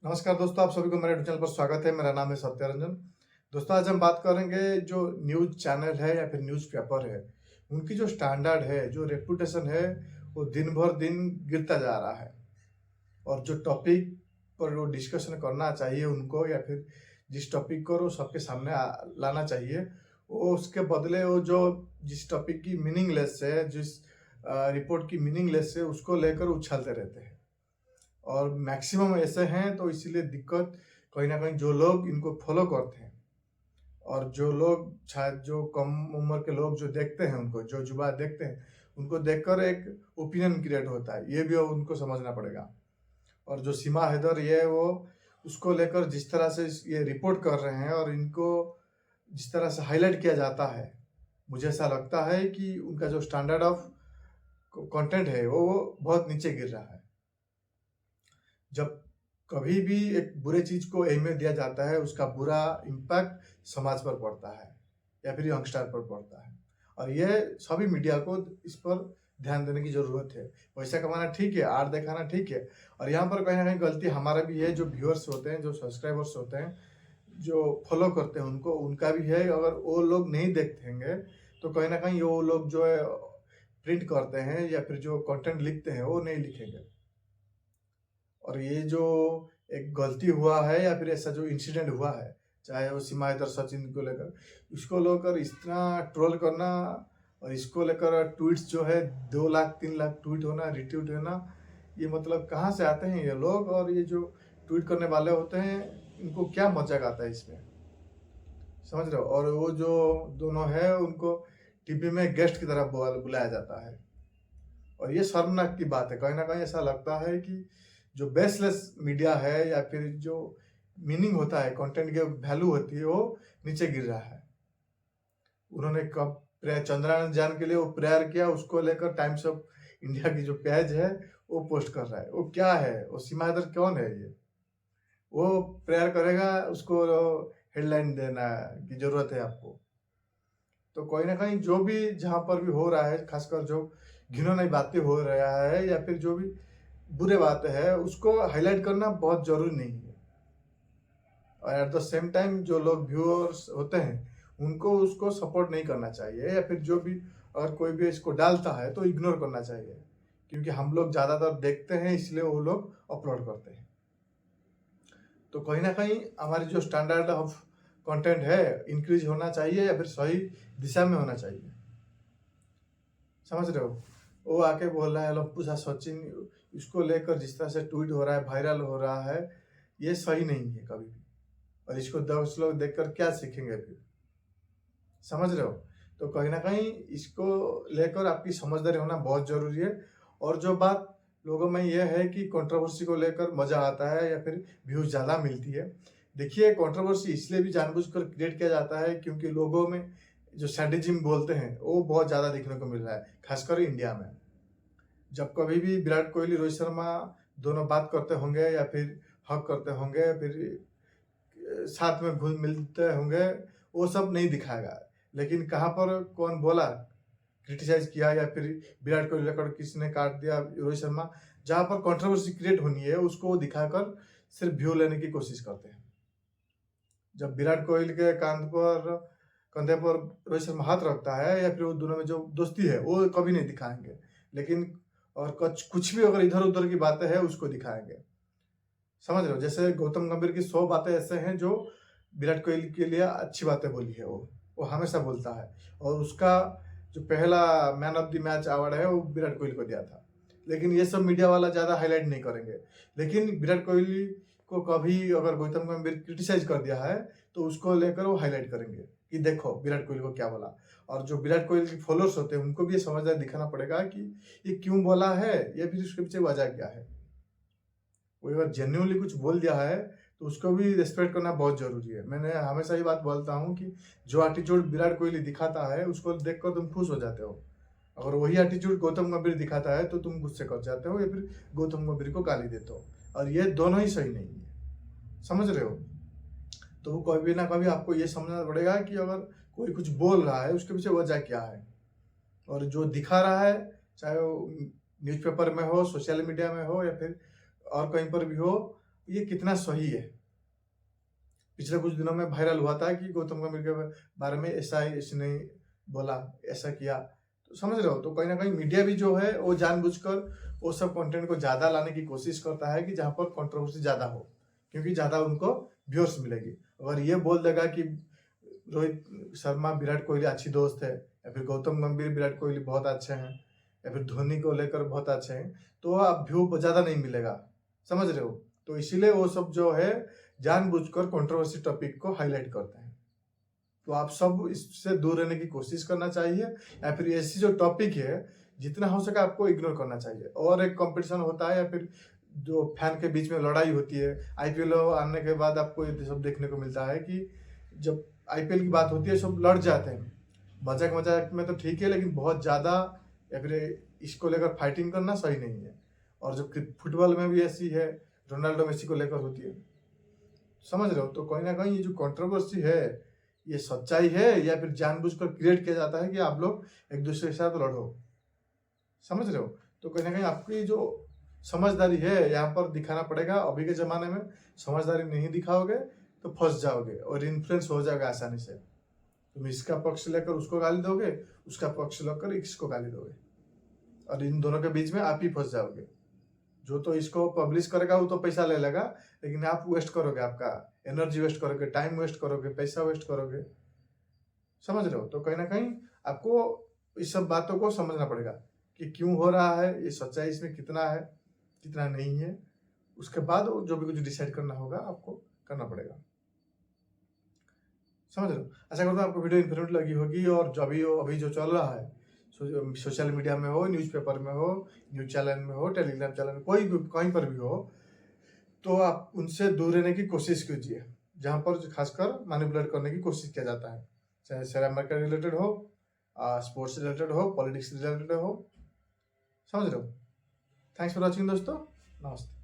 नमस्कार दोस्तों, आप सभी को मेरे यूट्यूब चैनल पर स्वागत है। मेरा नाम है सत्यरंजन। दोस्तों, आज हम बात करेंगे जो न्यूज़ चैनल है या फिर न्यूज़ पेपर है, उनकी जो स्टैंडर्ड है, जो रेपुटेशन है, वो दिन भर दिन गिरता जा रहा है। और जो टॉपिक पर वो डिस्कशन करना चाहिए उनको, या फिर जिस टॉपिक को वो सबके सामने लाना चाहिए, वो उसके बदले वो जो जिस टॉपिक की मीनिंगलेस है, जिस रिपोर्ट की मीनिंगलेस है, उसको लेकर उछालते रहते हैं। और मैक्सिमम ऐसे हैं, तो इसीलिए दिक्कत कहीं ना कहीं जो लोग इनको फॉलो करते हैं और जो लोग शायद जो कम उम्र के लोग जो देखते हैं, उनको जो युवा देखते हैं, उनको देखकर एक ओपिनियन क्रिएट होता है। ये भी उनको समझना पड़ेगा। और जो सीमा हैदर ये वो उसको लेकर जिस तरह से ये रिपोर्ट कर रहे हैं और इनको जिस तरह से हाईलाइट किया जाता है, मुझे ऐसा लगता है कि उनका जो स्टैंडर्ड ऑफ कंटेंट है वो बहुत नीचे गिर रहा है। जब कभी भी एक बुरे चीज को अहमियत दिया जाता है, उसका बुरा इम्पैक्ट समाज पर पड़ता है या फिर यंगस्टर पर पड़ता है। और ये सभी मीडिया को इस पर ध्यान देने की जरूरत है। पैसा कमाना ठीक है, आर्ट दिखाना ठीक है, और यहाँ पर कहीं ना कहीं गलती हमारा भी है। जो व्यूअर्स होते हैं, जो सब्सक्राइबर्स होते हैं, जो फॉलो करते हैं, उनको उनका भी है। अगर वो लोग नहीं देखेंगे तो कहीं ना कहीं वो लोग जो है प्रिंट करते हैं या फिर जो कंटेंट लिखते हैं वो नहीं लिखेंगे। और ये जो एक गलती हुआ है या फिर ऐसा जो इंसिडेंट हुआ है, चाहे वो सीमा हैदर सचिन को लेकर, इसको लेकर इतना ट्रोल करना और इसको लेकर ट्वीट्स जो है 2 लाख 3 लाख ट्वीट होना, रिट्वीट होना, ये मतलब कहाँ से आते हैं ये लोग? और ये जो ट्वीट करने वाले होते हैं, इनको क्या मजाक आता है इसमें? समझ रहे हो? और वो जो दोनों है, उनको टीवी में गेस्ट की तरह बुलाया जाता है। और ये शर्मनाक की बात है। कहीं ना कहीं ऐसा लगता है कि जो बेसलेस मीडिया है या फिर जो मीनिंग होता है, कंटेंट की वैल्यू होती है, वो नीचे गिर रहा है। उन्होंने कब चंद्रयान के लिए वो प्रेयर किया, उसको लेकर टाइम्स ऑफ इंडिया की जो पेज है वो पोस्ट कर रहा है। वो क्या है? वो सीमा हैदर कौन है? ये वो प्रेयर करेगा, उसको हेडलाइन देना की जरूरत है आपको? तो कहीं ना कहीं जो भी जहां पर भी हो रहा है, खासकर जो घिनौनी बातें हो रहा है या फिर जो भी बुरे बातें है, उसको हाईलाइट करना बहुत जरूरी नहीं है। और एट द सेम टाइम जो लोग व्यूअर्स होते हैं, उनको उसको सपोर्ट नहीं करना चाहिए, या फिर जो भी अगर कोई भी इसको डालता है तो इग्नोर करना चाहिए। क्योंकि हम लोग ज़्यादातर देखते हैं, इसलिए वो लोग अपलोड करते हैं। तो कहीं ना कहीं हमारी जो स्टैंडर्ड ऑफ कंटेंट है इंक्रीज होना चाहिए या फिर सही दिशा में होना चाहिए। समझ रहे हो? वो आके बोल रहा है लप्पू सा सचिन, इसको लेकर जिस तरह से ट्वीट हो रहा है, वायरल हो रहा है, ये सही नहीं है कभी भी। और इसको 10 लोग देखकर क्या सीखेंगे फिर? समझ रहे हो? तो कहीं ना कहीं इसको लेकर आपकी समझदारी होना बहुत जरूरी है। और जो बात लोगों में यह है कि कंट्रोवर्सी को लेकर मजा आता है या फिर व्यूज ज्यादा मिलती है। देखिए, कंट्रोवर्सी इसलिए भी जानबूझकर क्रिएट किया जाता है क्योंकि लोगों में जो सैडिज्म बोलते हैं वो बहुत ज्यादा देखने को मिल रहा है, खासकर इंडिया में। जब कभी भी विराट कोहली रोहित शर्मा दोनों बात करते होंगे या फिर हक करते होंगे, फिर साथ में घुल मिलते होंगे, वो सब नहीं दिखाएगा। लेकिन कहाँ पर कौन बोला, क्रिटिसाइज किया या फिर विराट कोहली रिकॉर्ड किसने काट दिया, रोहित शर्मा, जहां पर कंट्रोवर्सी क्रिएट होनी है उसको दिखाकर सिर्फ व्यू लेने की कोशिश करते हैं। जब विराट कोहली के कंधे पर रोहित शर्मा हाथ रखता है या फिर वो दोनों में जो दोस्ती है वो कभी नहीं दिखाएंगे। लेकिन और कुछ भी अगर इधर उधर की बातें हैं उसको दिखाएंगे। समझ रहे हो? जैसे गौतम गंभीर की 100 बातें ऐसे हैं जो विराट कोहली के लिए अच्छी बातें बोली है, वो हमेशा बोलता है। और उसका जो पहला man of the match award है वो विराट कोहली को दिया था। लेकिन ये सब मीडिया वाला ज्यादा हाईलाइट नहीं करेंगे। लेकिन विराट कोहली को कभी अगर गौतम गंभीर क्रिटिसाइज कर दिया है तो उसको लेकर वो हाईलाइट करेंगे कि देखो विराट कोहली को क्या बोला। और जो विराट कोहली के फॉलोअर्स होते हैं उनको भी ये समझदार दिखाना पड़ेगा कि ये क्यों बोला है या फिर उसके पीछे वजह क्या है। कोई अगर जेन्युइनली कुछ बोल दिया है तो उसको भी रिस्पेक्ट करना बहुत जरूरी है। मैंने हमेशा ये बात बोलता हूँ कि जो एटीट्यूड विराट कोहली दिखाता है उसको देखकर तुम खुश हो जाते हो। अगर वही एटीट्यूड गौतम गंभीर दिखाता है तो तुम गुस्से कर जाते हो या फिर गौतम गंभीर को गाली देते हो। और ये दोनों ही सही नहीं है। समझ रहे हो? तो वो कभी ना कभी आपको ये समझना पड़ेगा कि अगर कोई कुछ बोल रहा है उसके पीछे वजह क्या है। और जो दिखा रहा है, चाहे वो न्यूज़पेपर में हो, सोशल मीडिया में हो या फिर और कहीं पर भी हो, ये कितना सही है। पिछले कुछ दिनों में वायरल हुआ था कि गौतम गंभीर के बारे में ऐसा इसने बोला, ऐसा किया, तो समझ रहे हो। तो कहीं ना कहीं मीडिया भी जो है वो जानबूझकर वो सब कंटेंट को ज़्यादा लाने की कोशिश करता है कि जहाँ पर कंट्रोवर्सी ज़्यादा हो, क्योंकि ज़्यादा उनको व्यूअर्स मिलेगी। अगर ये बोल देगा कि रोहित शर्मा विराट कोहली अच्छी दोस्त है, या फिर गौतम गंभीर विराट कोहली बहुत अच्छे हैं, या फिर धोनी को लेकर बहुत अच्छे हैं, तो आप व्यू ज़्यादा नहीं मिलेगा, समझ रहे हो। तो इसीलिए वो सब जो है जानबूझकर कंट्रोवर्सी टॉपिक को हाईलाइट करते हैं। तो आप सब इससे दूर रहने की कोशिश करना चाहिए, या फिर ऐसी जो टॉपिक है जितना हो सके आपको इग्नोर करना चाहिए। और एक कंपटीशन होता है या फिर जो फैन के बीच में लड़ाई होती है, आईपीएल आने के बाद आपको ये सब देखने को मिलता है कि जब आईपीएल की बात होती है सब लड़ जाते हैं। मजाक मजाक में तो ठीक है, लेकिन बहुत ज़्यादा या फिर इसको लेकर फाइटिंग करना सही नहीं है। और जो फुटबॉल में भी ऐसी है, रोनाल्डो मेसी को लेकर होती है, समझ रहे हो। तो कहीं ना कहीं ये जो कंट्रोवर्सी है ये सच्चाई है या फिर जानबूझकर क्रिएट किया जाता है कि आप लोग एक दूसरे के साथ लड़ो, समझ रहे हो। तो कहीं ना कहीं आपकी जो समझदारी है यहाँ पर दिखाना पड़ेगा। अभी के ज़माने में समझदारी नहीं दिखाओगे तो फंस जाओगे और इन्फ्लुएंस हो जाएगा आसानी से। तुम इसका पक्ष लेकर उसको गाली दोगे, उसका पक्ष लेकर इसको गाली दोगे, और इन दोनों के बीच में आप ही फंस जाओगे। जो तो इसको पब्लिश करेगा वो तो पैसा ले लेगा, लेकिन आप वेस्ट करोगे, आपका एनर्जी वेस्ट करोगे, टाइम वेस्ट करोगे, पैसा वेस्ट करोगे, समझ रहे हो। तो कहीं ना कहीं आपको इस सब बातों को समझना पड़ेगा कि क्यों हो रहा है, ये सच्चाई इसमें कितना है कितना नहीं है। उसके बाद जो भी कुछ डिसाइड करना होगा आपको करना पड़ेगा, समझ रहे हो। आशा करता हूँ आपको वीडियो इन्फॉर्मेटिव लगी होगी। और जो अभी जो चल रहा है सोशल मीडिया में हो, न्यूज़पेपर में हो, न्यूज चैनल में हो, टेलीग्राम चैनल में, कोई भी कहीं पर भी हो, तो आप उनसे दूर रहने की कोशिश कीजिए, जहाँ पर खासकर मैनिपुलेट करने की कोशिश किया जाता है, चाहे शेयर मार्केट रिलेटेड हो, स्पोर्ट्स रिलेटेड हो, पॉलिटिक्स रिलेटेड हो, समझ रहे हो। थैंक्स फॉर वॉचिंग दोस्तों, नमस्ते।